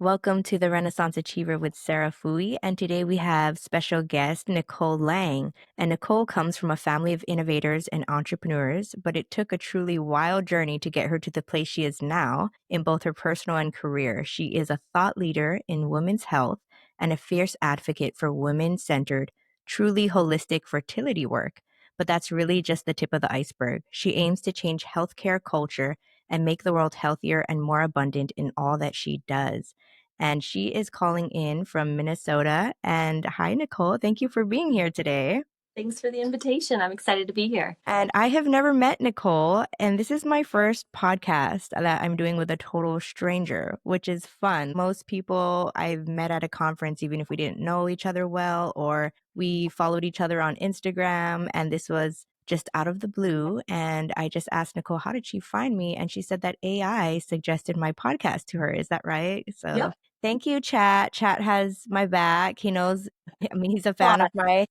Welcome to the Renaissance Achiever with Sarah Fui, and today we have special guest Nicole Lange. And Nicole comes from a family of innovators and entrepreneurs, but it took a truly wild journey to get her to the place she is now in both her personal and career. She is a thought leader in women's health and a fierce advocate for women-centered, truly holistic fertility work. But that's really just the tip of the iceberg. She aims to change healthcare culture and make the world healthier and more abundant in all that she does. And she is calling in from Minnesota. And hi, Nicole. Thank you for being here today. Thanks for the invitation. I'm excited to be here. And I have never met Nicole, and this is my first podcast that I'm doing with a total stranger, which is fun. Most people I've met at a conference, even if we didn't know each other well, or we followed each other on Instagram, and this was just out of the blue. And I just asked Nicole, how did she find me? And she said that AI suggested my podcast to her. Is that right? So Yep. thank you, Chat. Chat has my back. He knows, I mean, he's a fan Claude. of my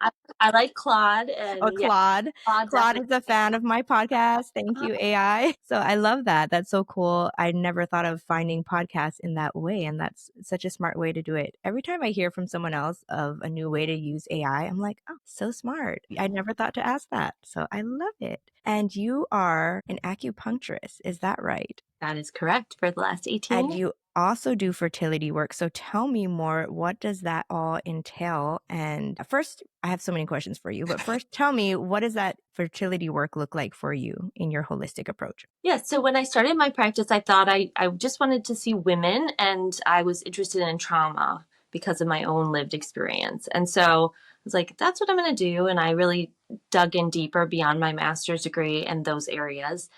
I, I like Claude, or and yeah, Claude. Claude Claude definitely. is a fan of my podcast. Thank you, AI. So I love that. That's so cool. I never thought of finding podcasts in that way. And that's such a smart way to do it. Every time I hear from someone else of a new way to use AI, I'm like, oh, so smart. I never thought to ask that. So I love it. And you are an acupuncturist. Is that right? That is correct for the last 18 And years. you also do fertility work. So tell me more, what does that all entail? And first, I have so many questions for you, but first tell me, what does that fertility work look like for you in your holistic approach? Yeah, so when I started my practice, I thought I just wanted to see women, and I was interested in trauma because of my own lived experience. And so I was like, that's what I'm going to do. And I really dug in deeper beyond my master's degree in those areas.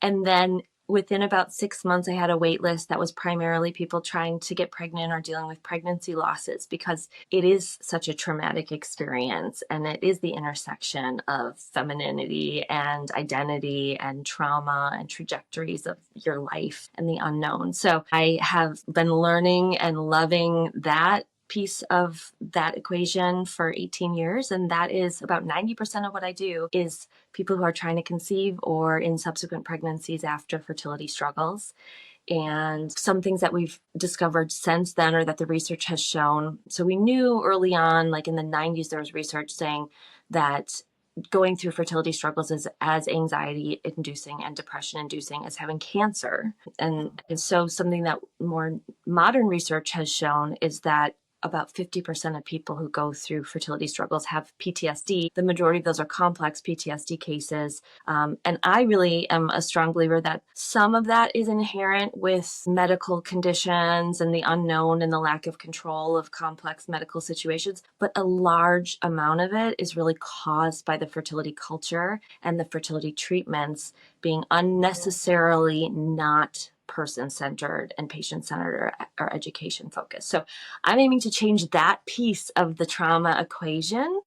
And then within about 6 months, I had a wait list that was primarily people trying to get pregnant or dealing with pregnancy losses, because it is such a traumatic experience. And it is the intersection of femininity and identity and trauma and trajectories of your life and the unknown. So I have been learning and loving that piece of that equation for 18 years. And that is about 90% of what I do is people who are trying to conceive or in subsequent pregnancies after fertility struggles. And some things that we've discovered since then, or that the research has shown. So we knew early on, like in the 90s, there was research saying that going through fertility struggles is as anxiety inducing and depression inducing as having cancer. And so something that more modern research has shown is that about 50% of people who go through fertility struggles have PTSD. The majority of those are complex PTSD cases. And I really am a strong believer that some of that is inherent with medical conditions and the unknown and the lack of control of complex medical situations. But a large amount of it is really caused by the fertility culture and the fertility treatments being unnecessarily not person-centered and patient-centered or education-focused. So I'm aiming to change that piece of the trauma equation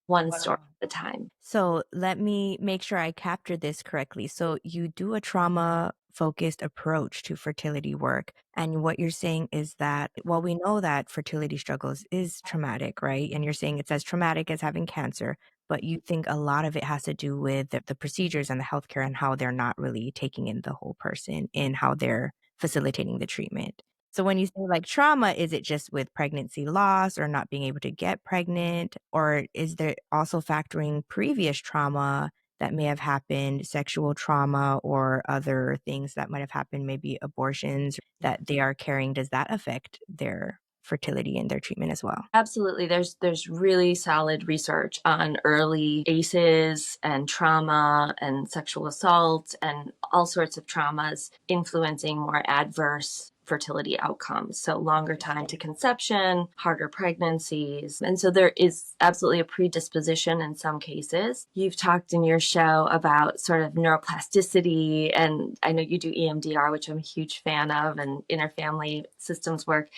one story at a time. So let me make sure I capture this correctly. So you do a trauma focused approach to fertility work. And what you're saying is that, well, we know that fertility struggles is traumatic, right? And you're saying it's as traumatic as having cancer, but you think a lot of it has to do with the procedures and the healthcare and how they're not really taking in the whole person in how they're facilitating the treatment. So when you say like trauma, is it just with pregnancy loss or not being able to get pregnant? Or is there also factoring previous trauma that may have happened, sexual trauma or other things that might have happened, maybe abortions that they are carrying? Does that affect their fertility and their treatment as well? Absolutely. There's really solid research on early ACEs and trauma and sexual assault and all sorts of traumas influencing more adverse fertility outcomes. So longer time to conception, harder pregnancies. And so there is absolutely a predisposition in some cases. You've talked in your show about sort of neuroplasticity, and I know you do EMDR, which I'm a huge fan of, and interfamily systems work.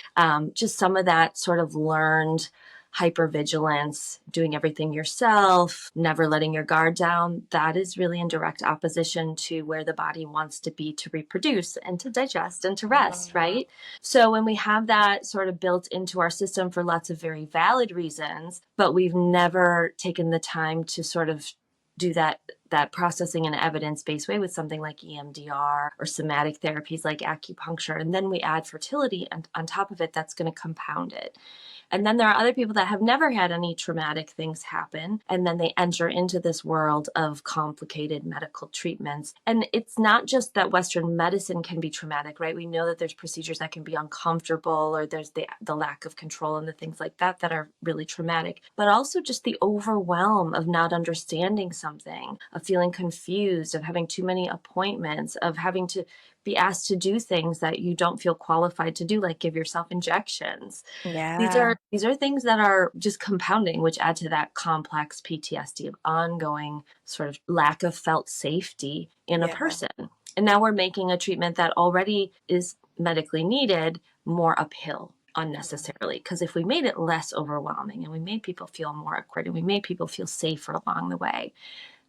Just some of that sort of learned hypervigilance, doing everything yourself, never letting your guard down, that is really in direct opposition to where the body wants to be to reproduce and to digest and to rest, right? So when we have that sort of built into our system for lots of very valid reasons, but we've never taken the time to sort of do that that processing in an evidence-based way with something like EMDR or somatic therapies like acupuncture. And then we add fertility on top of it, that's going to compound it. And then there are other people that have never had any traumatic things happen, and then they enter into this world of complicated medical treatments. And it's not just that Western medicine can be traumatic, right? We know that there's procedures that can be uncomfortable, or there's the lack of control and the things like that that are really traumatic, but also just the overwhelm of not understanding something, of feeling confused, of having too many appointments, of having to be asked to do things that you don't feel qualified to do, like give yourself injections. Yeah. These are things that are just compounding, which add to that complex PTSD of ongoing sort of lack of felt safety in a Yeah. person. And now we're making a treatment that already is medically needed more uphill unnecessarily. Because if we made it less overwhelming and we made people feel more equipped and we made people feel safer along the way,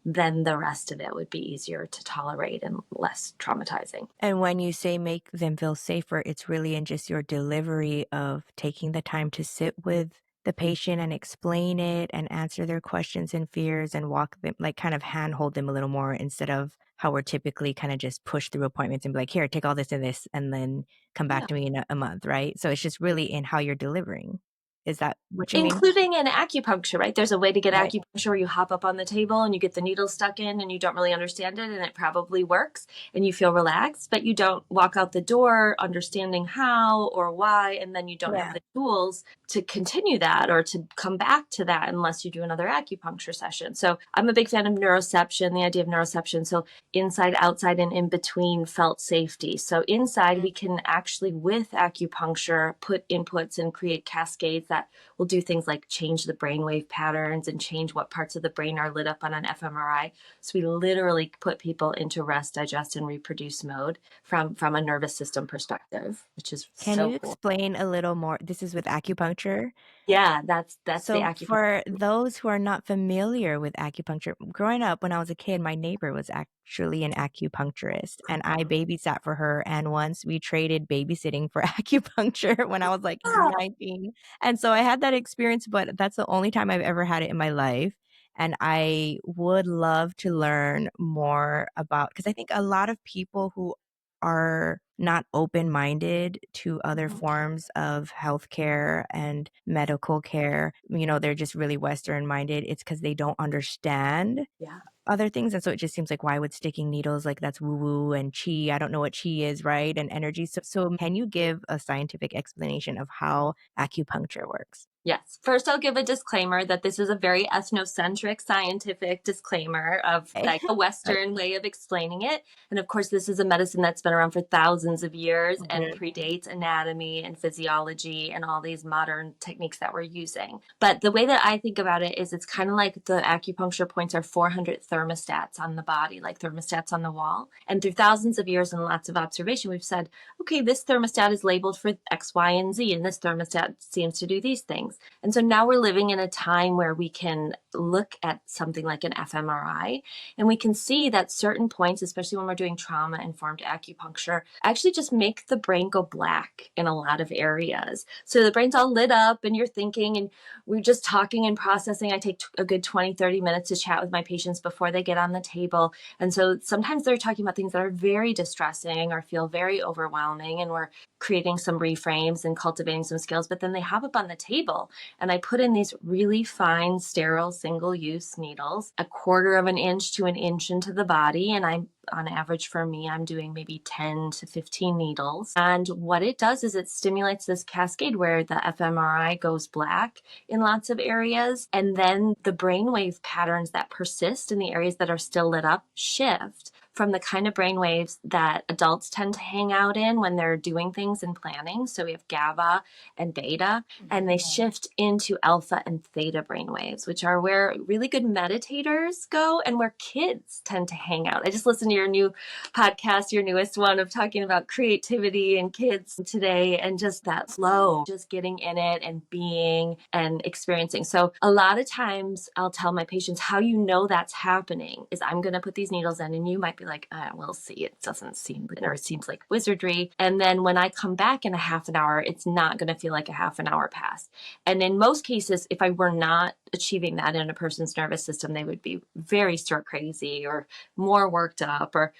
then the rest of it would be easier to tolerate and less traumatizing. And when you say make them feel safer, it's really in just your delivery of taking the time to sit with the patient and explain it and answer their questions and fears and walk them, like kind of handhold them a little more instead of how we're typically kind of just push through appointments and be like, here, take all this and this, and then come back Yeah. to me in a month, right? So it's just really in how you're delivering. Is that what you mean? Including in acupuncture, right? There's a way to get Right. acupuncture where you hop up on the table and you get the needle stuck in and you don't really understand it and it probably works and you feel relaxed, but you don't walk out the door understanding how or why, and then you don't have Yeah. the tools to continue that or to come back to that unless you do another acupuncture session. So I'm a big fan of neuroception, the idea of neuroception. So inside, outside, and in between felt safety. So inside, we can actually, with acupuncture, put inputs and create cascades that will do things like change the brainwave patterns and change what parts of the brain are lit up on an fMRI. So we literally put people into rest, digest, and reproduce mode from a nervous system perspective, which is Can so you cool. explain a little more? This is with acupuncture. Yeah, that's the So acupuncture. for those who are not familiar with acupuncture, growing up when I was a kid, my neighbor was actually an acupuncturist and I babysat for her. And once we traded babysitting for acupuncture when I was like Yeah. 19. And so I had that experience, but that's the only time I've ever had it in my life. And I would love to learn more about, because I think a lot of people who are not open-minded to other Mhm. forms of healthcare and medical care. You know, they're just really Western-minded. It's because they don't understand Yeah. other things, and so it just seems like, why would sticking needles, like, that's woo-woo and qi, I don't know what qi is, right, and energy. So can you give a scientific explanation of how acupuncture works? Yes. First, I'll give a disclaimer that this is a very ethnocentric scientific disclaimer of Okay. like a Western way of explaining it. And of course, this is a medicine that's been around for thousands of years and Mhm. predates anatomy and physiology and all these modern techniques that we're using. But the way that I think about it is it's kind of like the acupuncture points are 400 thermostats on the body, like thermostats on the wall. And through thousands of years and lots of observation, we've said, okay, this thermostat is labeled for X, Y, and Z, and this thermostat seems to do these things. And so now we're living in a time where we can look at something like an fMRI and we can see that certain points, especially when we're doing trauma informed acupuncture, actually just make the brain go black in a lot of areas. So the brain's all lit up and you're thinking and we're just talking and processing. I take a good 20, 30 minutes to chat with my patients before they get on the table. And so sometimes they're talking about things that are very distressing or feel very overwhelming. And we're creating some reframes and cultivating some skills, but then they hop up on the table and I put in these really fine, sterile, single-use needles, a quarter of an inch to an inch into the body. And I'm on average for me, I'm doing maybe 10 to 15 needles. And what it does is it stimulates this cascade where the fMRI goes black in lots of areas. And then the brainwave patterns that persist in the areas that are still lit up shift from the kind of brain waves that adults tend to hang out in when they're doing things and planning. So we have GABA and beta, and they shift into alpha and theta brain waves, which are where really good meditators go and where kids tend to hang out. I just listened to your new podcast, your newest one, of talking about creativity and kids today and just that flow, just getting in it and being and experiencing. So a lot of times I'll tell my patients how you know that's happening is I'm going to put these needles in and you might be be like, we'll see. It doesn't seem, or it seems like wizardry. And then when I come back in a half an hour, it's not going to feel like a half an hour passed. And in most cases, if I were not achieving that in a person's nervous system, they would be very stir crazy or more worked up, or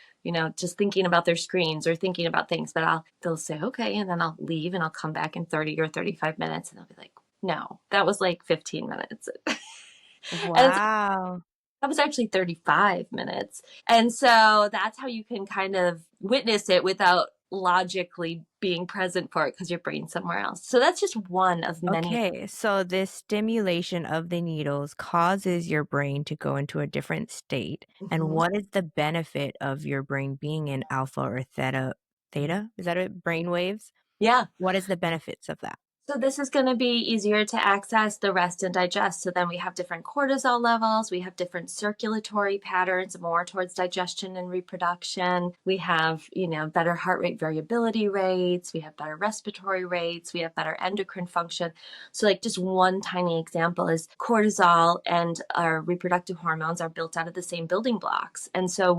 just thinking about their screens or thinking about things. But they'll say, okay, and then I'll leave and I'll come back in 30 or 35 minutes and they'll be like, no, that was like 15 minutes. And Wow. that was actually 35 minutes. And so that's how you can kind of witness it without logically being present for it because your brain's somewhere else. So that's just one of many. Okay, so this stimulation of the needles causes your brain to go into a different state. And Mhm. what is the benefit of your brain being in alpha or theta? Theta? Is that it? Brain waves? Yeah. What is the benefits of that? So this is going to be easier to access the rest and digest. So then we have different cortisol levels. We have different circulatory patterns, more towards digestion and reproduction. We have, better heart rate variability rates. We have better respiratory rates. We have better endocrine function. So like just one tiny example is cortisol and our reproductive hormones are built out of the same building blocks. And so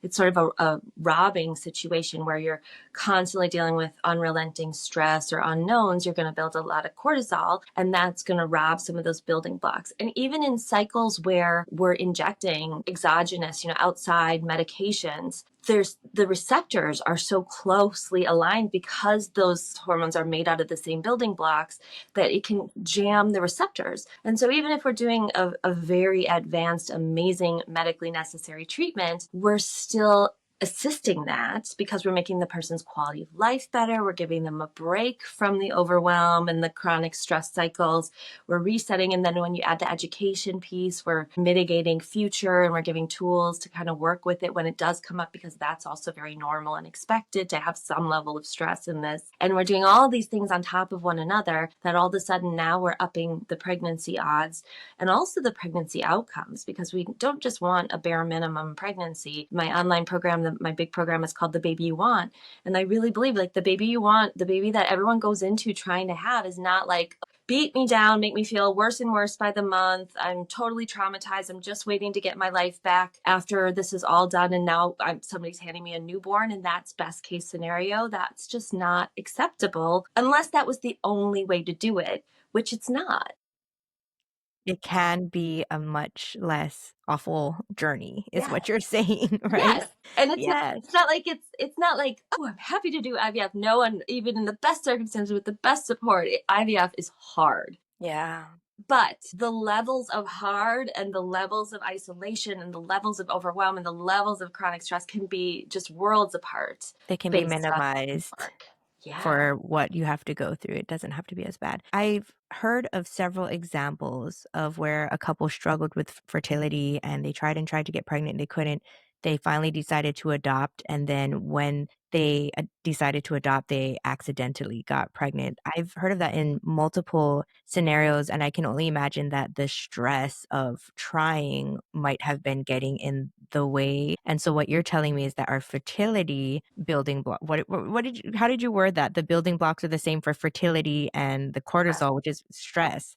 it's sort of a robbing situation where you're constantly dealing with unrelenting stress or unknowns, you're going to build a lot of cortisol, and that's going to rob some of those building blocks. And even in cycles where we're injecting exogenous, outside medications, the receptors are so closely aligned because those hormones are made out of the same building blocks that it can jam the receptors. And so even if we're doing a very advanced, amazing, medically necessary treatment, we're still assisting that because we're making the person's quality of life better. We're giving them a break from the overwhelm and the chronic stress cycles. We're resetting. And then when you add the education piece, we're mitigating future and we're giving tools to kind of work with it when it does come up, because that's also very normal and expected to have some level of stress in this. And we're doing all these things on top of one another that all of a sudden now we're upping the pregnancy odds and also the pregnancy outcomes, because we don't just want a bare minimum pregnancy. My online program, my big program, is called The Baby You Want. And I really believe like the baby you want, the baby that everyone goes into trying to have, is not like beat me down, make me feel worse and worse by the month. I'm totally traumatized. I'm just waiting to get my life back after this is all done. And now somebody's handing me a newborn, and that's best case scenario. That's just not acceptable unless that was the only way to do it, which it's not. It can be a much less awful journey, is Yeah. what you're saying, right? Yes. And it's not Yes. it's not like it's not like, oh, I'm happy to do IVF. No one, even in the best circumstances with the best support, IVF is hard. Yeah. But the levels of hard and the levels of isolation and the levels of overwhelm and the levels of chronic stress can be just worlds apart They can be based on minimized work. Yeah. for what you have to go through. It doesn't have to be as bad. I've heard of several examples of where a couple struggled with fertility and they tried and tried to get pregnant. They couldn't. They finally decided to adopt. And then when they decided to adopt, they accidentally got pregnant. I've heard of that in multiple scenarios. And I can only imagine that the stress of trying might have been getting in the way. And so what you're telling me is that our fertility building block, how did you word that? The building blocks are the same for fertility and the cortisol, which is stress,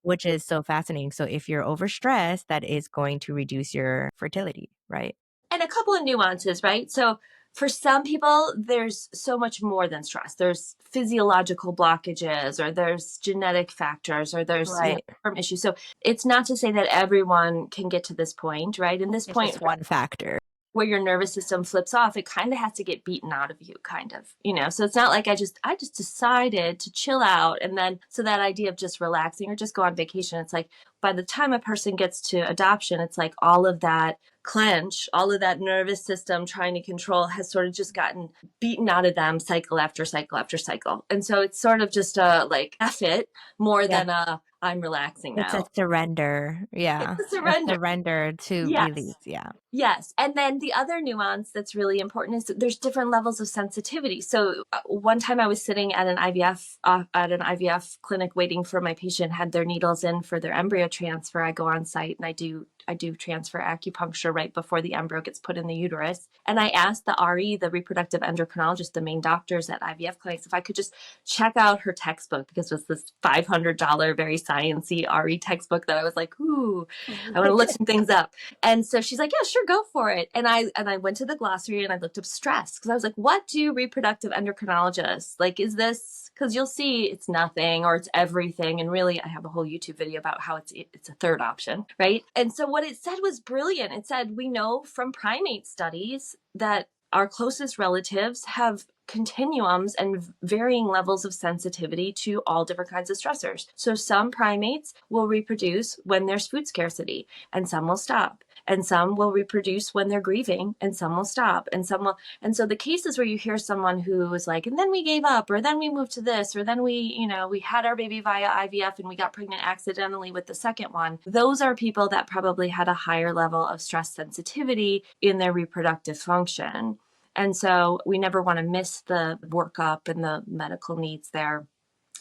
which is so fascinating. So if you're overstressed, that is going to reduce your fertility, right? And a couple of nuances, right? So for some people, there's so much more than stress. There's physiological blockages, or there's genetic factors, or there's Right. term issues. So it's not to say that everyone can get to this point, right? And this It's point just one factor. where your nervous system flips off, it kind of has to get beaten out of you, kind of, So it's not like I just decided to chill out, and then so that idea of just relaxing or just go on vacation, it's like by the time a person gets to adoption, it's like all of that clench, all of that nervous system trying to control has sort of just gotten beaten out of them cycle after cycle after cycle. And so it's sort of just a like F it more Yeah. than a I'm relaxing It's a now. surrender. It's Yeah. a A surrender. surrender to Yes. release. Yeah. Yes. And then the other nuance that's really important is that there's different levels of sensitivity. So one time I was sitting at an IVF clinic waiting for my patient had their needles in for their embryo transfer. I go on site and I do I do transfer acupuncture right before the embryo gets put in the uterus. And I asked the RE, the reproductive endocrinologist, the main doctors at IVF clinics, if I could just check out her textbook, because it was this $500 very sciencey RE textbook that I was like, ooh, I want to look some things up. And so she's like, yeah, sure, go for it. And I went to the glossary and I looked up stress, because I was like, what do reproductive endocrinologists like? Is this, because you'll see it's nothing or it's everything. And really, I have a whole YouTube video about how it's a third option, right? And so what it said was brilliant. It said, we know from primate studies that our closest relatives have continuums and varying levels of sensitivity to all different kinds of stressors. So some primates will reproduce when there's food scarcity, and some will stop. And some will reproduce when they're grieving, and some will stop, and some will. And so the cases where you hear someone who is like, and then we gave up, or then we moved to this, or then we had our baby via IVF and we got pregnant accidentally with the second one. Those are people that probably had a higher level of stress sensitivity in their reproductive function. And so we never want to miss the workup and the medical needs there.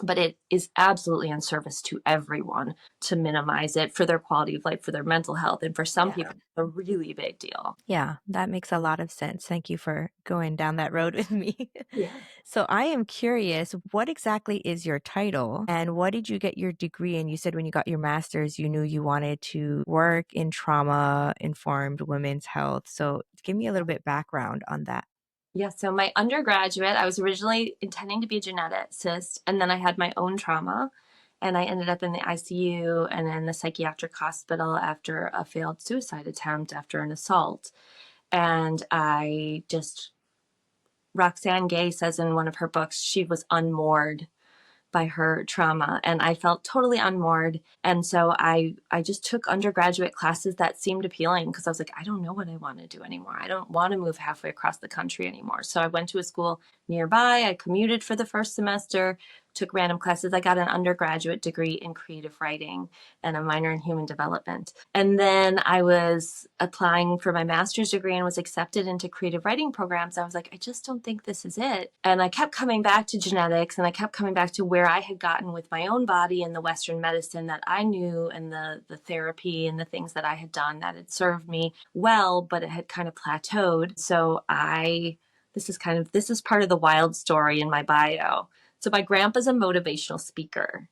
But it is absolutely in service to everyone to minimize it for their quality of life, for their mental health. And for some Yeah. people, it's a really big deal. Yeah, that makes a lot of sense. Thank you for going down that road with me. Yeah. So I am curious, what exactly is your title and what did you get your degree in? You said when you got your master's, you knew you wanted to work in trauma-informed women's health. So give me a little bit background on that. Yeah. So my undergraduate, I was originally intending to be a geneticist, and then I had my own trauma. And I ended up in the ICU and in the psychiatric hospital after a failed suicide attempt after an assault. And Roxane Gay says in one of her books, she was unmoored by her trauma, and I felt totally unmoored. And so I just took undergraduate classes that seemed appealing, because I was like, I don't know what I want to do anymore. I don't want to move halfway across the country anymore. So I went to a school nearby. I commuted for the first semester, took random classes. I got an undergraduate degree in creative writing and a minor in human development. And then I was applying for my master's degree and was accepted into creative writing programs. I was like, I just don't think this is it. And I kept coming back to genetics, and I kept coming back to where I had gotten with my own body and the Western medicine that I knew, and the therapy and the things that I had done that had served me well, but it had kind of plateaued. So this is part of the wild story in my bio. So my grandpa's a motivational speaker.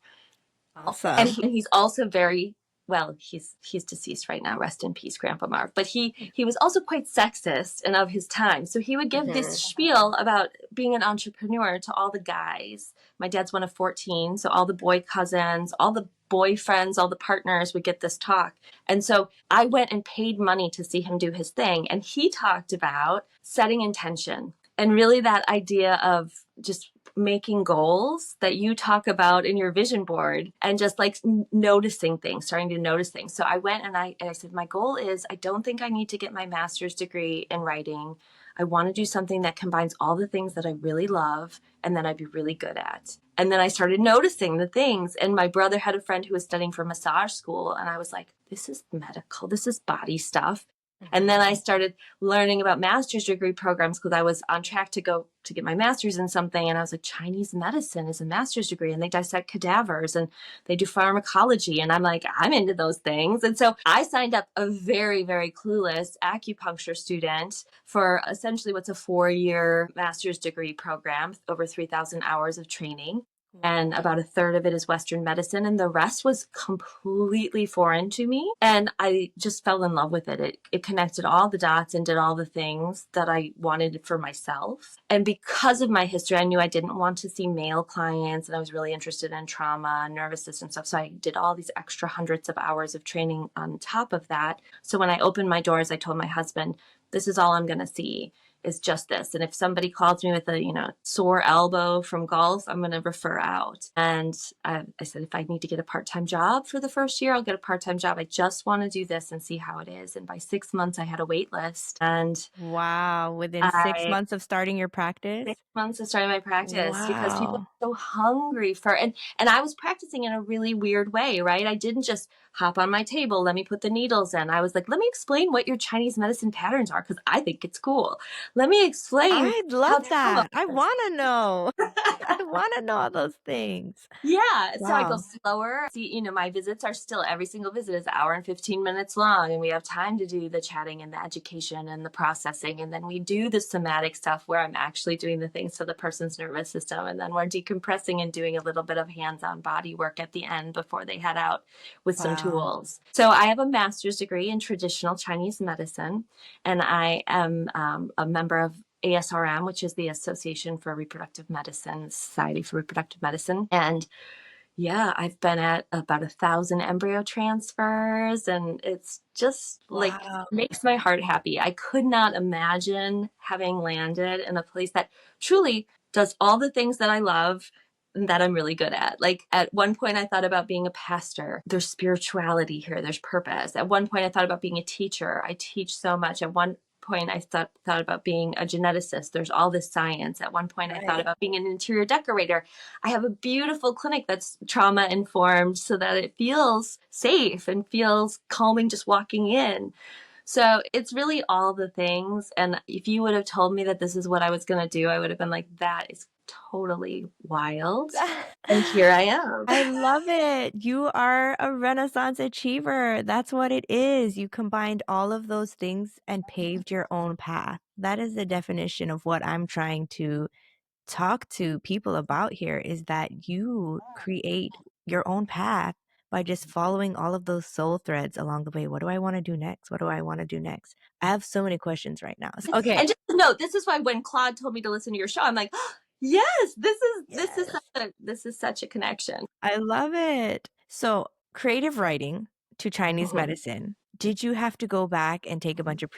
And Awesome. he's also very well, he's deceased right now. Rest in peace, Grandpa Marv. But he was also quite sexist and of his time. So he would give this spiel about being an entrepreneur to all the guys. My dad's one of 14, so all the boy cousins, all the boyfriends, all the partners would get this talk. And so I went and paid money to see him do his thing. And he talked about setting intention, and really that idea of just making goals that you talk about in your vision board, and just like noticing things, starting to notice things. So I went and I said, my goal is, I don't think I need to get my master's degree in writing. I want to do something that combines all the things that I really love and that I'd be really good at. And then I started noticing the things. And my brother had a friend who was studying for massage school. And I was like, this is medical, this is body stuff. And then I started learning about master's degree programs, because I was on track to go to get my master's in something. And I was like, Chinese medicine is a master's degree, and they dissect cadavers and they do pharmacology. And I'm like, I'm into those things. And so I signed up a very, very clueless acupuncture student for essentially what's a 4-year master's degree program, over 3,000 hours of training. And about a third of it is Western medicine, and the rest was completely foreign to me. And I just fell in love with it. It connected all the dots and did all the things that I wanted for myself. And because of my history, I knew I didn't want to see male clients, and I was really interested in trauma and nervous system stuff. So I did all these extra hundreds of hours of training on top of that. So when I opened my doors, I told my husband, this is all I'm going to see, is just this. And if somebody calls me with a, sore elbow from golf, I'm going to refer out. And I said, if I need to get a part-time job for the first year, I'll get a part-time job. I just want to do this and see how it is. And by 6 months, I had a wait list. And Wow. Within 6 months of starting your practice? 6 months of starting my practice, because people Wow. are so hungry for, and I was practicing in a really weird way, right? I didn't just hop on my table, let me put the needles in. I was like, let me explain what your Chinese medicine patterns are, because I think it's cool. let me explain I love how trauma that. I works. wanna know. I wanna know all those things. Yeah, so I go Wow. slower. See, my visits are still every single visit is an hour and 15 minutes long, and we have time to do the chatting and the education and the processing. And then we do the somatic stuff where I'm actually doing the things to the person's nervous system. And then we're decompressing and doing a little bit of hands on body work at the end before they head out with some Wow. tools. So I have a master's degree in traditional Chinese medicine, and I am a member of ASRM, which is the Association for Reproductive Medicine, Society for Reproductive Medicine. And yeah, I've been at about 1,000 embryo transfers, and it's just like Wow. makes my heart happy. I could not imagine having landed in a place that truly does all the things that I love and that I'm really good at. Like at one point, I thought about being a pastor. There's spirituality here, there's purpose. At one point, I thought about being a teacher. I teach so much. At one point, I thought about being a geneticist. There's all this science. At one point, I thought Right. about being an interior decorator. I have a beautiful clinic that's trauma informed so that it feels safe and feels calming just walking in. So it's really all the things. And if you would have told me that this is what I was going to do, I would have been like, that is totally wild. And here I am. I love it. You are a Renaissance achiever. That's what it is. You combined all of those things and paved your own path. That is the definition of what I'm trying to talk to people about here is that you create your own path by just following all of those soul threads along the way. What do I want to do next? What do I want to do next? I have so many questions right now. Okay. And just to note, this is why when Claude told me to listen to your show, I'm like, oh, yes, Yes. this is such a connection. I love it. So, creative writing to Chinese Mhm. medicine. Did you have to go back and take a bunch of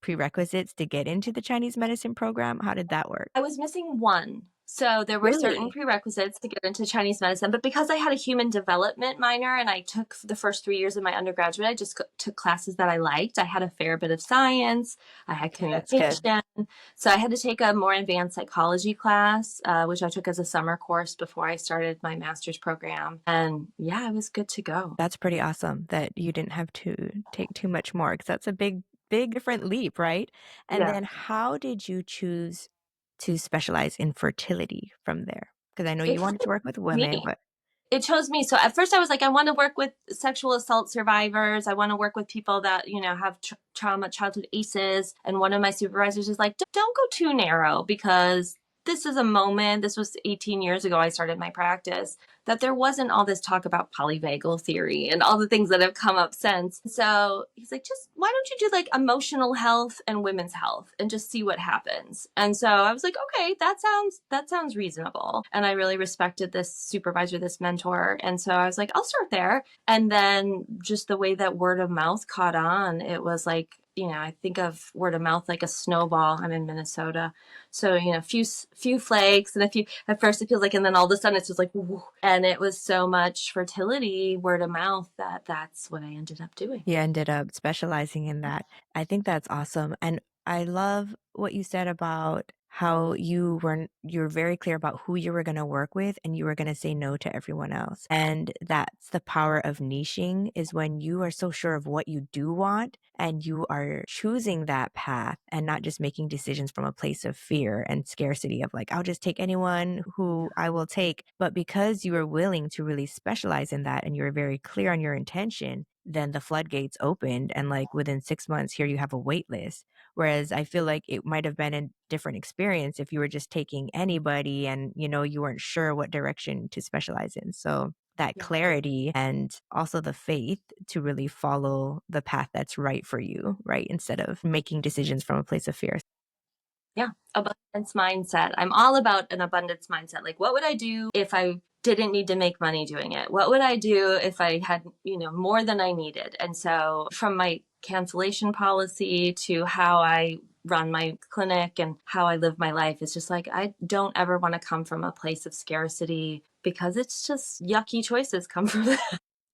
prerequisites to get into the Chinese medicine program? How did that work? I was missing one. So there were certain Really? prerequisites to get into Chinese medicine, but because I had a human development minor and I took the first 3 years of my undergraduate, I just took classes that I liked. I had a fair bit of science, I had Okay, that's good. communication. So I had to take a more advanced psychology class, which I took as a summer course before I started my master's program. And yeah, I was good to go. That's pretty awesome that you didn't have to take too much more because that's a big different leap, right? And Yeah. then how did you choose to specialize in fertility from there? Because I know It you wanted to work with me. women, but It chose me. So at first I was like, I want to work with sexual assault survivors. I want to work with people that, have trauma, childhood ACEs. And one of my supervisors is like, don't go too narrow because this is a moment, this was 18 years ago I started my practice, that there wasn't all this talk about polyvagal theory and all the things that have come up since. So he's like, just why don't you do like emotional health and women's health and just see what happens? And so I was like, okay, that sounds reasonable. And I really respected this supervisor, this mentor. And so I was like, I'll start there. And then just the way that word of mouth caught on, it was like, I think of word of mouth like a snowball. I'm in Minnesota. So, few flakes and a few, at first it feels like, and then all of a sudden it's just like, woo. And it was so much fertility, word of mouth, that's what I ended up doing. you ended up specializing in that. I think that's awesome. And I love what you said about how you're very clear about who you were going to work with and you were going to say no to everyone else. And that's the power of niching is when you are so sure of what you do want and you are choosing that path and not just making decisions from a place of fear and scarcity of like, I'll just take anyone who I will take. But because you are willing to really specialize in that and you're very clear on your intention, then the floodgates opened and like within 6 months here you have a wait list. Whereas I feel like it might have been a different experience if you were just taking anybody and, you weren't sure what direction to specialize in. So that Yeah. clarity and also the faith to really follow the path that's right for you, right? Instead of making decisions from a place of fear. Yeah, abundance mindset. I'm all about an abundance mindset. Like, what would I do if I didn't need to make money doing it? What would I do if I had, more than I needed? And so, from my cancellation policy to how I run my clinic and how I live my life, it's just like, I don't ever want to come from a place of scarcity because it's just yucky choices come from that.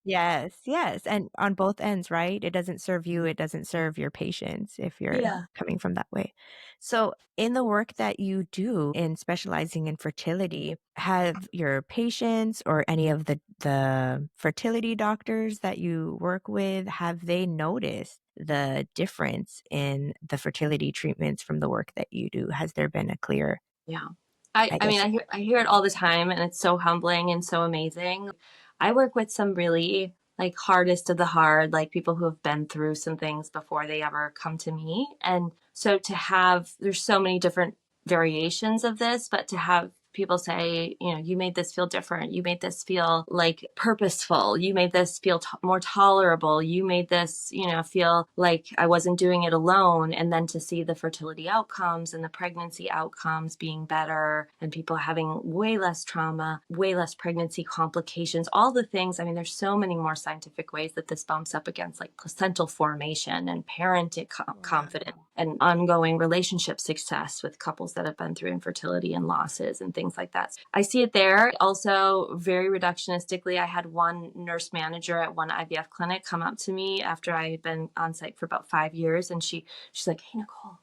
Yes, yes, and on both ends, right? It doesn't serve you, it doesn't serve your patients if you're Yeah. coming from that way. So, in the work that you do in specializing in fertility, have your patients or any of the fertility doctors that you work with, have they noticed the difference in the fertility treatments from the work that you do? Has there been a clear, Yeah. I I mean, guess? I hear it all the time, and it's so humbling and so amazing. I work with some really like hardest of the hard, like people who have been through some things before they ever come to me. And so to have, there's so many different variations of this, but to have people say, you know, you made this feel different. You made this feel like purposeful. You made this feel more tolerable. You made this, you know, feel like I wasn't doing it alone. And then to see the fertility outcomes and the pregnancy outcomes being better and people having way less trauma, way less pregnancy complications, all the things. I mean, there's so many more scientific ways that this bumps up against like placental formation and parenting confidence Wow. and ongoing relationship success with couples that have been through infertility and losses and things like that. I see it there. Also, very reductionistically, I had one nurse manager at one IVF clinic come up to me after I had been on site for about 5 years, and she's like, "Hey, Nicole,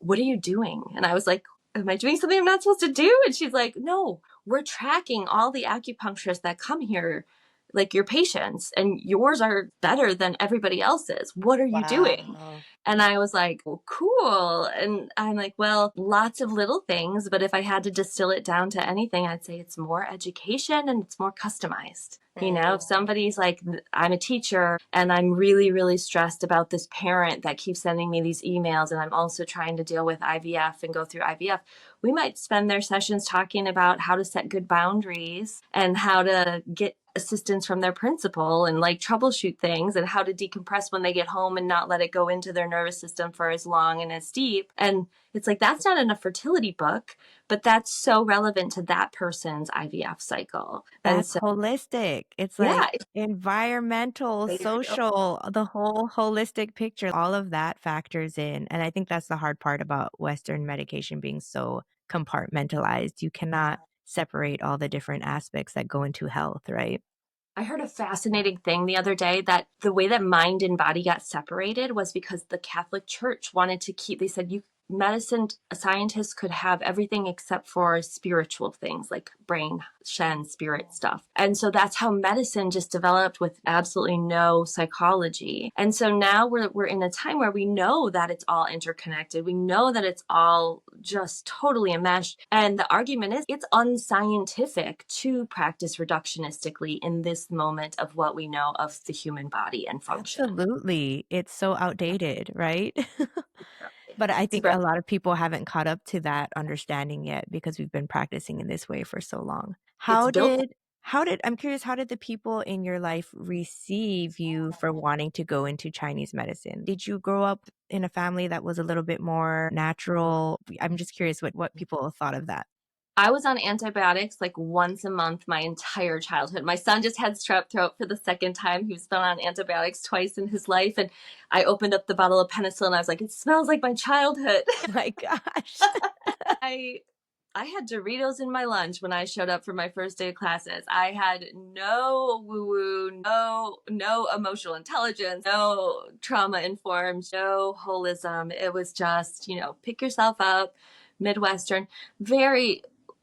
what are you doing?" And I was like, "Am I doing something I'm not supposed to do?" And she's like, "No, we're tracking all the acupuncturists that come here, like your patients, and yours are better than everybody else's. What are you doing?" Wow. And I was like, "Well, cool." And I'm like, "Well, lots of little things, but if I had to distill it down to anything, I'd say it's more education and it's more customized." You know, if Mm. somebody's like, I'm a teacher and I'm really, really stressed about this parent that keeps sending me these emails, and I'm also trying to deal with IVF and go through IVF, we might spend their sessions talking about how to set good boundaries and how to get assistance from their principal and like troubleshoot things and how to decompress when they get home and not let it go into their nervous system for as long and as deep. And it's like, that's not in a fertility book, but that's so relevant to that person's IVF cycle. And That's so, holistic. It's yeah, like environmental, there you go. social, the whole holistic picture, all of that factors in. And I think that's the hard part about Western medication being so compartmentalized. You cannot separate all the different aspects that go into health, right? I heard a fascinating thing the other day that the way that mind and body got separated was because the Catholic Church wanted to keep, they said, you medicine scientists could have everything except for spiritual things like brain, shen, spirit stuff. And so that's how medicine just developed with absolutely no psychology. And so now we're in a time where we know that it's all interconnected. We know that it's all just totally enmeshed. And the argument is it's unscientific to practice reductionistically in this moment of what we know of the human body and function. Absolutely. It's so outdated, right? But I think Super. a lot of people haven't caught up to that understanding yet because we've been practicing in this way for so long. It's built. I'm curious, how did the people in your life receive you for wanting to go into Chinese medicine? Did you grow up in a family that was a little bit more natural? I'm just curious what people thought of that. I was on antibiotics like once a month my entire childhood. My son just had strep throat for the second time. He was been on antibiotics twice in his life. And I opened up the bottle of penicillin and I was like, it smells like my childhood. My gosh. I I had Doritos in my lunch when I showed up for my first day of classes. I had no woo woo, no emotional intelligence, no trauma informed, no holism. It was just, you know, pick yourself up, Midwestern, very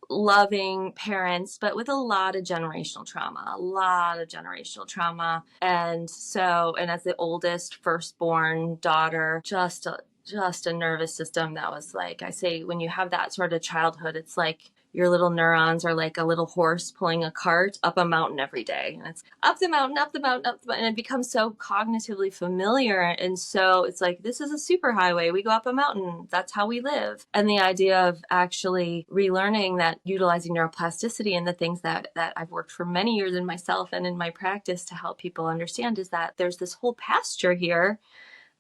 loving parents, but with a lot of generational trauma, a lot of generational trauma. And so, and as the oldest firstborn daughter, just a nervous system that was like, I say, when you have that sort of childhood, it's like your little neurons are like a little horse pulling a cart up a mountain every day. And it's up the mountain, up the mountain, up the mountain. And it becomes so cognitively familiar. And so it's like, this is a super highway. We go up a mountain. That's how we live. And the idea of actually relearning that, utilizing neuroplasticity and the things that I've worked for many years in myself and in my practice to help people understand is that there's this whole pasture here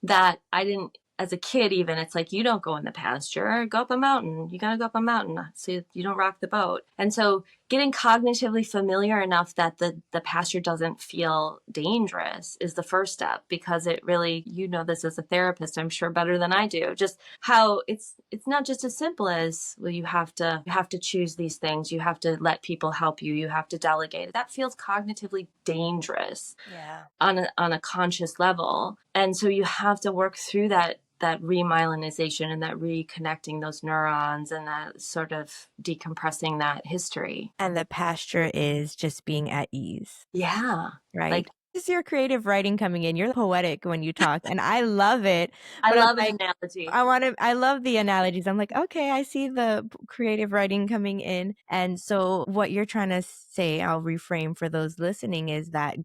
that I didn't, as a kid, even, it's like, you don't go in the pasture, go up a mountain. You got to go up a mountain so you don't rock the boat. And so getting cognitively familiar enough that the pasture doesn't feel dangerous is the first step, because it really, you know, this as a therapist, I'm sure better than I do, just how it's not just as simple as, well, you have to choose these things. You have to let people help you. You have to delegate. That feels cognitively dangerous Yeah. on a conscious level. And so you have to work through that remyelinization and that reconnecting those neurons and that sort of decompressing that history. And the pasture is just being at ease, Yeah. Like right? Is your creative writing coming in. You're poetic when you talk, and I love it, I but I'm love an like, analogy. I love the analogies. I'm like, "Okay, I see the creative writing coming in." And so what you're trying to say, I'll reframe for those listening, is that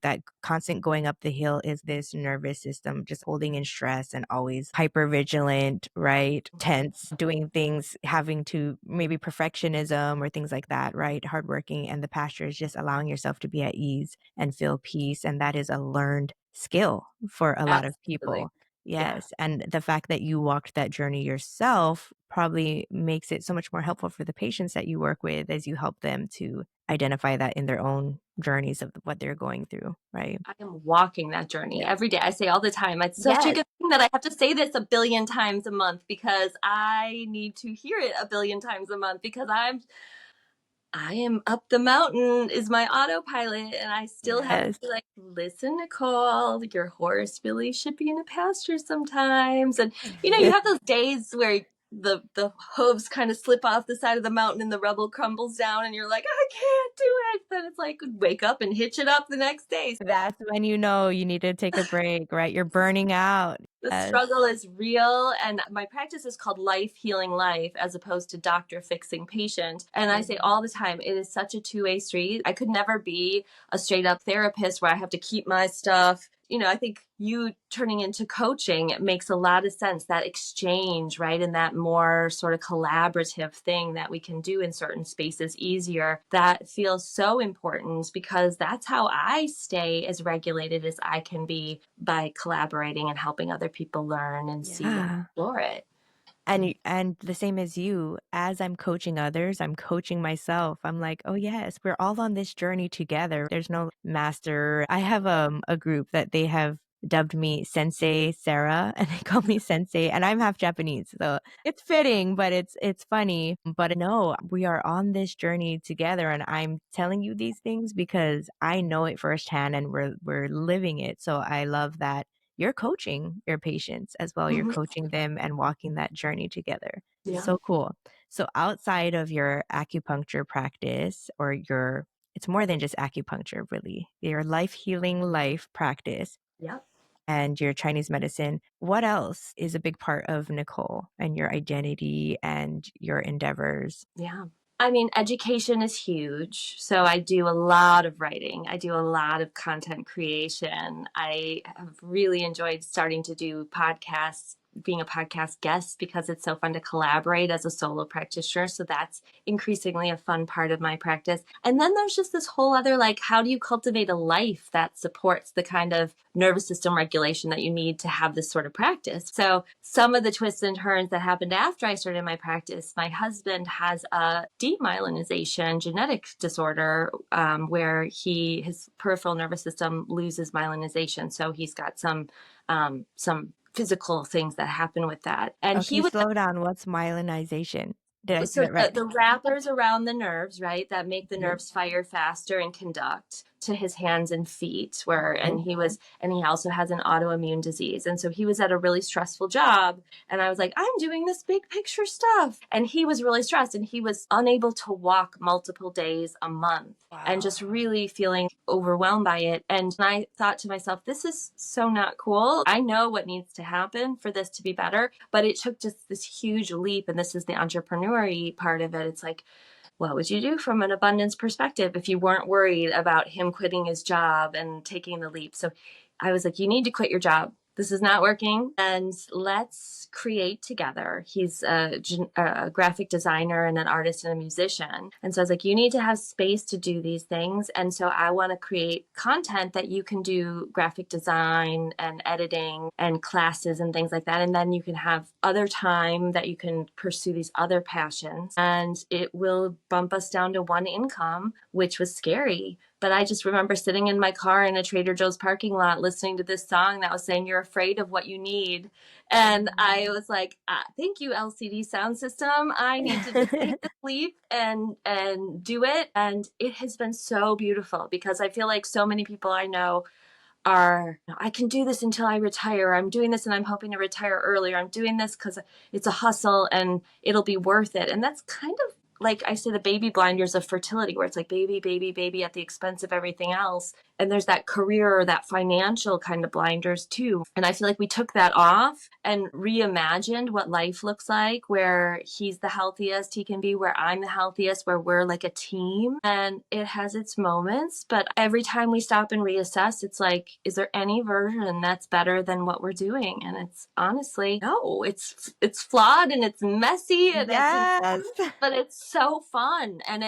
constant going up the hill is this nervous system just holding in stress and always hyper vigilant, right? Tense, doing things, having to maybe perfectionism or things like that, right? Hardworking, and the pasture is just allowing yourself to be at ease and feel peace, and that is a learned skill for a lot of Absolutely. people. Yeah. Yes, and the fact that you walked that journey yourself probably makes it so much more helpful for the patients that you work with as you help them to identify that in their own journeys of what they're going through, right? I am walking that journey Yeah. every day. I say all the time, it's such a Yes. good thing that I have to say this a billion times a month because I need to hear it a billion times a month because I am up the mountain is my autopilot, and I still have to Yes. be like, listen, Nicole, your horse really should be in a pasture sometimes. And you have those days where the hooves kind of slip off the side of the mountain and the rubble crumbles down, and you're like, I can't do it. Then it's like wake up and hitch it up the next day. That's when you know you need to take a break, right? You're burning out. The Yes. struggle is real, and my practice is called life healing life as opposed to doctor fixing patient. And I say Mhm. all the time, it is such a two-way street. I could never be a straight up therapist where I have to keep my stuff. I think you turning into coaching, it makes a lot of sense, that exchange, right? And that more sort of collaborative thing that we can do in certain spaces easier. That feels so important because that's how I stay as regulated as I can be, by collaborating and helping other people learn and see and Yeah. explore it. And the same as you, as I'm coaching others, I'm coaching myself. I'm like, "Oh, yes, we're all on this journey together. There's no master." I have, a group that they have dubbed me Sensei Sarah, and they call me Sensei, and I'm half Japanese, so it's fitting, but it's funny. But no, we are on this journey together, and I'm telling you these things because I know it firsthand, and we're living it. So I love that you're coaching your patients as well. You're Mhm. coaching them and walking that journey together. Yeah. So cool. So outside of your acupuncture practice or it's more than just acupuncture, really, your life healing life practice Yeah. and your Chinese medicine, what else is a big part of Nicole and your identity and your endeavors? Yeah. I mean, education is huge. So I do a lot of writing. I do a lot of content creation. I have really enjoyed starting to do podcasts, being a podcast guest, because it's so fun to collaborate as a solo practitioner. So that's increasingly a fun part of my practice. And then there's just this whole other, like, how do you cultivate a life that supports the kind of nervous system regulation that you need to have this sort of practice? So some of the twists and turns that happened after I started my practice, my husband has a demyelinization genetic disorder, where his peripheral nervous system loses myelinization. So he's got some physical things that happen with that. And Okay, he was slow down. What's myelinization? Did I say so that right? the wrappers around the nerves, right, that make the Okay. nerves fire faster and conduct to his hands and feet, where Okay. and he also has an autoimmune disease. And so he was at a really stressful job, and I was like, I'm doing this big picture stuff. And he was really stressed, and he was unable to walk multiple days a month, and Wow. just really feeling overwhelmed by it. And I thought to myself, this is so not cool. I know what needs to happen for this to be better, but it took just this huge leap. And this is the entrepreneurial part of it. It's like, what would you do from an abundance perspective if you weren't worried about him quitting his job and taking the leap? So I was like, you need to quit your job. This is not working, and let's create together. He's a graphic designer and an artist and a musician. And so I was like, you need to have space to do these things. And so I want to create content that you can do graphic design and editing and classes and things like that. And then you can have other time that you can pursue these other passions. And it will bump us down to one income, which was scary. But I just remember sitting in my car in a Trader Joe's parking lot listening to this song that was saying, you're afraid of what you need. And I was like, thank you, LCD sound system. I need to just take this leap and do it. And it has been so beautiful because I feel like so many people I know are, I can do this until I retire. I'm doing this and I'm hoping to retire earlier. I'm doing this because it's a hustle and it'll be worth it. And that's kind of like I say, the baby blinders of fertility, where it's like baby, baby, baby at the expense of everything else. And there's that career or that financial kind of blinders too. And I feel like we took that off and reimagined what life looks like, where he's the healthiest he can be, where I'm the healthiest, where we're like a team. And it has its moments, but every time we stop and reassess, it's like, is there any version that's better than what we're doing? And it's honestly, no, it's flawed and it's messy and it's Yes. but it's so fun. And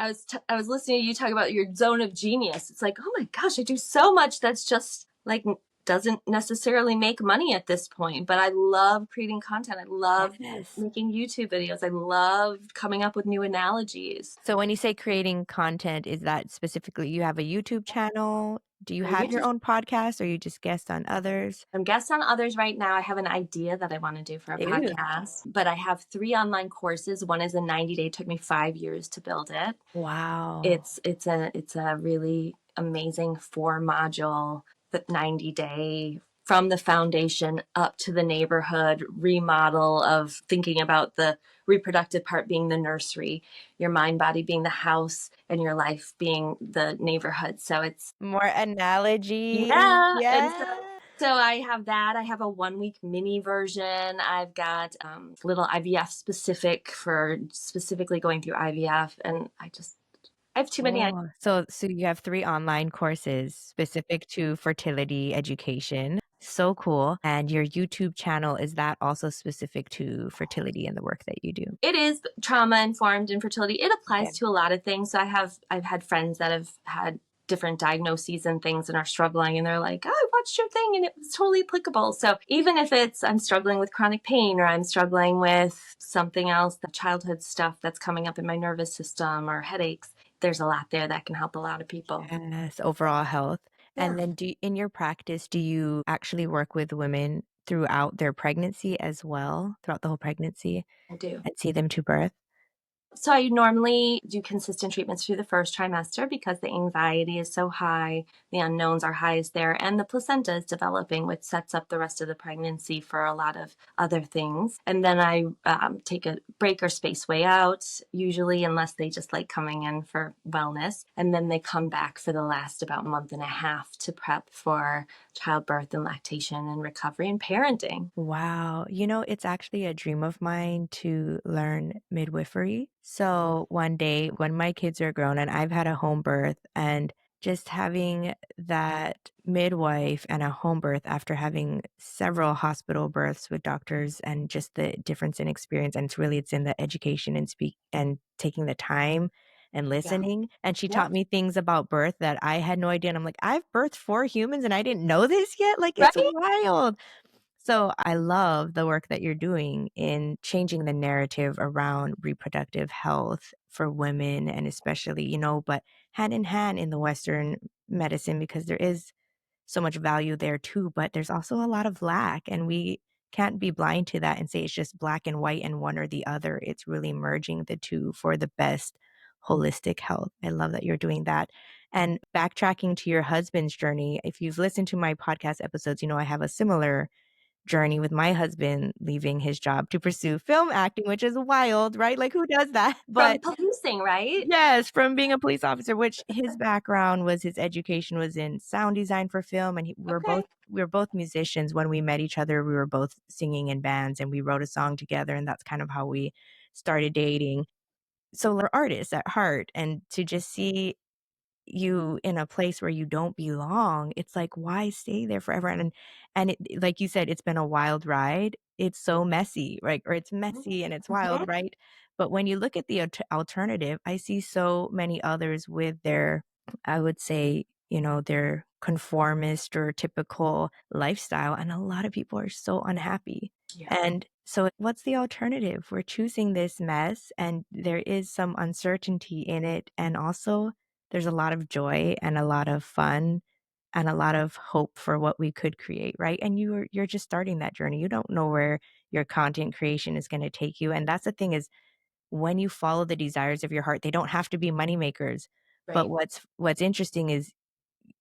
I was listening to you talk about your zone of genius. It's like, oh my gosh, I do so much that's just like doesn't necessarily make money at this point, but I love creating content. I love Yes. making YouTube videos. I love coming up with new analogies. So when you say creating content, is that specifically you have a YouTube channel? Do you A have your YouTube own podcast or you just guest on others? I'm guest on others right now. I have an idea that I want to do for a Ew. podcast, but I have 3 online courses. One is a 90-day, it took me 5 years to build it. Wow. It's a really amazing 4 module, the 90-day from the foundation up to the neighborhood remodel of thinking about the reproductive part being the nursery, your mind body being the house, and your life being the neighborhood. So it's More analogies. yeah, and so Yeah. so I have that. I have a 1 week mini version. I've got little IVF specific for specifically going through IVF, and I have too many. Oh, so you have 3 online courses specific to fertility education. So cool. And your YouTube channel, is that also specific to fertility and the work that you do? It is trauma informed infertility. It Okay. applies to a lot of things. So I've had friends that have had different diagnoses and things and are struggling, and they're like, oh, I watched your thing and it was totally applicable. So even if it's I'm struggling with chronic pain or I'm struggling with something else, the childhood stuff that's coming up in my nervous system or headaches, there's a lot there that can help a lot of people. Yes, overall health. Yeah, And then in your practice, do you actually work with women throughout their pregnancy as well, throughout the whole pregnancy I do. and see them to birth? So I normally do consistent treatments through the first trimester because the anxiety is so high, the unknowns are highest there, and the placenta is developing, which sets up the rest of the pregnancy for a lot of other things. And then I take a break or space way out, usually unless they just like coming in for wellness. And then they come back for the last about month and a half to prep for childbirth and lactation and recovery and parenting. Wow. You know, it's actually a dream of mine to learn midwifery. So one day when my kids are grown and I've had a home birth and just having that midwife and a home birth after having several hospital births with doctors and just the difference in experience. And it's in the education and speak and taking the time and Yeah. listening. And she Yeah. taught me things about birth that I had no idea. And I'm like, I've birthed 4 humans and I didn't know this yet. Like, it's Right? wild. So I love the work that you're doing in changing the narrative around reproductive health for women and especially, but hand in hand in the Western medicine because there is so much value there too, but there's also a lot of lack and we can't be blind to that and say it's just black and white and one or the other. It's really merging the two for the best holistic health. I love that you're doing that. And backtracking to your husband's journey, if you've listened to my podcast episodes, I have a similar journey with my husband leaving his job to pursue film acting, which is wild, right? Like, who does that? From But policing, right? yes, from being a police officer, which his background was his education was in sound design for film, and Okay. we were both musicians. When we met each other, we were both singing in bands, and we wrote a song together, and that's kind of how we started dating. So we're artists at heart, and to just see you in a place where you don't belong, it's like, why stay there forever? And it, like you said, it's been a wild ride. It's so messy, right? Or it's messy and it's wild, Mhm. right? But when you look at the alternative, I see so many others with their, I would say, their conformist or typical lifestyle. And a lot of people are so unhappy. Yeah. And so, what's the alternative? We're choosing this mess, and there is some uncertainty in it. And also, there's a lot of joy and a lot of fun and a lot of hope for what we could create, right? And you're just starting that journey. You don't know where your content creation is going to take you. And that's the thing is when you follow the desires of your heart, they don't have to be money makers. But Right. what's interesting is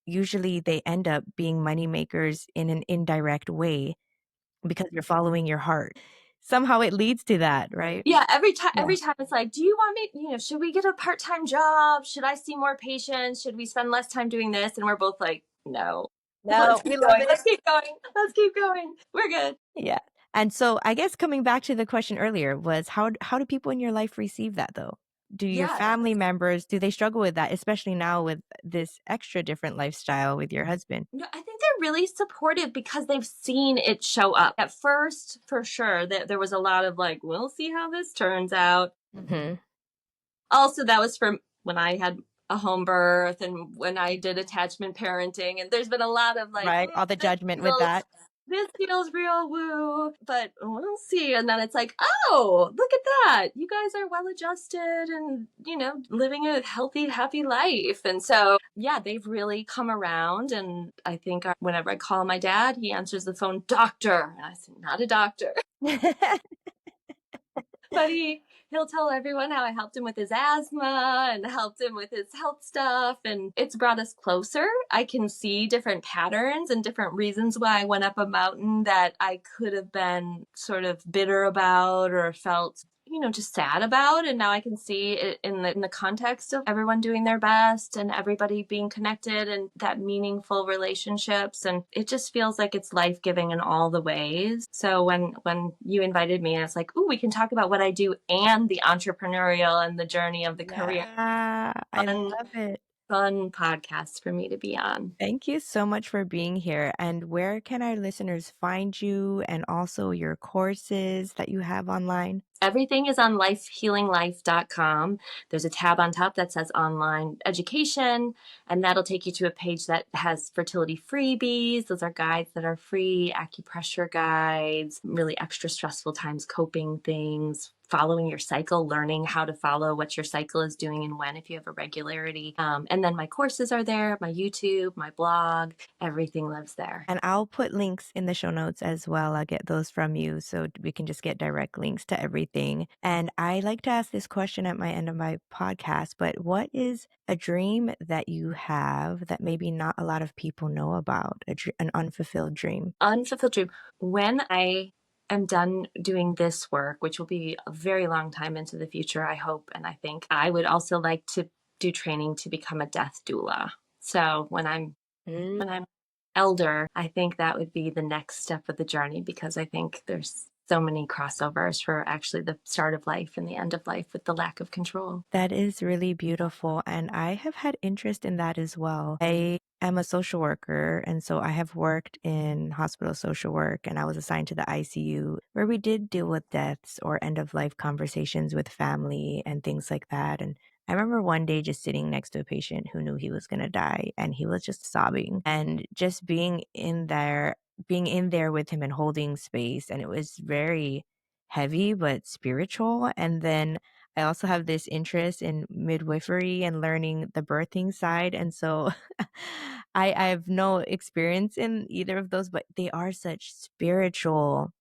usually they end up being money makers in an indirect way because you're following your heart. somehow it leads to that, right? Yeah, every Yeah. time it's like, do you want me, should we get a part-time job? Should I see more patients? Should we spend less time doing this? And we're both like, no. Let's No, keep we love going. it. Let's keep going. Let's keep going. We're good. Yeah. And so I guess coming back to the question earlier was how do people in your life receive that though? Do your Yeah. family members, do they struggle with that, especially now with this extra different lifestyle with your husband? No, I think they're really supportive because they've seen it show up. At first, for sure, there was a lot of like, we'll see how this turns out. Mhm. Also, that was from when I had a home birth and when I did attachment parenting. And there's been a lot of like, Right? All the this judgment with feels that. this feels real woo, but we'll see. And then it's like, oh, look at that. You guys are well adjusted and, living a healthy, happy life. And so, yeah, they've really come around. And I think whenever I call my dad, he answers the phone, doctor. And I say, not a doctor. But he'll tell everyone how I helped him with his asthma and helped him with his health stuff, and it's brought us closer. I can see different patterns and different reasons why I went up a mountain that I could have been sort of bitter about or felt just sad about. And now I can see it in the context of everyone doing their best and everybody being connected and that meaningful relationships. And it just feels like it's life giving in all the ways. So when you invited me, it's like, ooh, we can talk about what I do and the entrepreneurial and the journey of the career. Yeah, I Fun, love it. fun podcast for me to be on. Thank you so much for being here. And where can our listeners find you and also your courses that you have online? Everything is on lifehealinglife.com. There's a tab on top that says online education, and that'll take you to a page that has fertility freebies. Those are guides that are free, acupressure guides, really extra stressful times coping things, following your cycle, learning how to follow what your cycle is doing and when, if you have irregularity. And then my courses are there, my YouTube, my blog, everything lives there. And I'll put links in the show notes as well. I'll get those from you so we can just get direct links to everything. And I like to ask this question at my end of my podcast, but what is a dream that you have that maybe not a lot of people know about, an unfulfilled dream? Unfulfilled dream. When I am done doing this work, which will be a very long time into the future, I hope, and I think I would also like to do training to become a death doula. So Mm. when I'm elder, I think that would be the next step of the journey because I think there's so many crossovers for actually the start of life and the end of life with the lack of control. That is really beautiful. And I have had interest in that as well. I am a social worker. And so I have worked in hospital social work and I was assigned to the ICU where we did deal with deaths or end of life conversations with family and things like that. And I remember one day just sitting next to a patient who knew he was going to die and he was just sobbing and just being in there with him and holding space. And it was very heavy, but spiritual. And then I also have this interest in midwifery and learning the birthing side. And so I have no experience in either of those, but they are such spiritual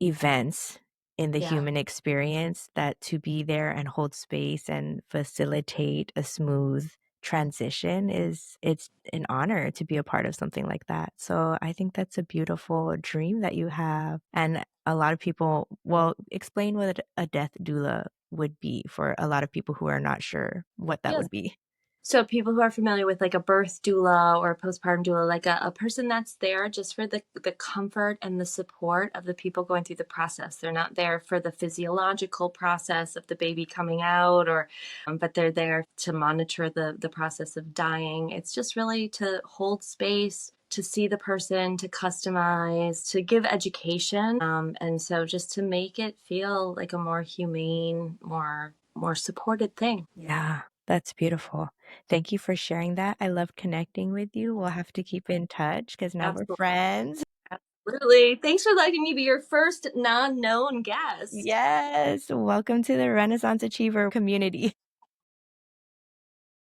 events in the Yeah. human experience that to be there and hold space and facilitate a smooth transition it's an honor to be a part of something like that. So I think that's a beautiful dream that you have. And a lot of people, well, explain what a death doula would be for a lot of people who are not sure what that Yes. would be. So people who are familiar with like a birth doula or a postpartum doula, like a person that's there just for the comfort and the support of the people going through the process. They're not there for the physiological process of the baby coming out but they're there to monitor the process of dying. It's just really to hold space, to see the person, to customize, to give education. And so just to make it feel like a more humane, more supported thing. Yeah, that's beautiful. Thank you for sharing that. I love connecting with you. We'll have to keep in touch because now we're Absolutely. friends. Absolutely. Thanks for letting me be your first non-known guest. Yes. Welcome to the Renaissance Achiever community.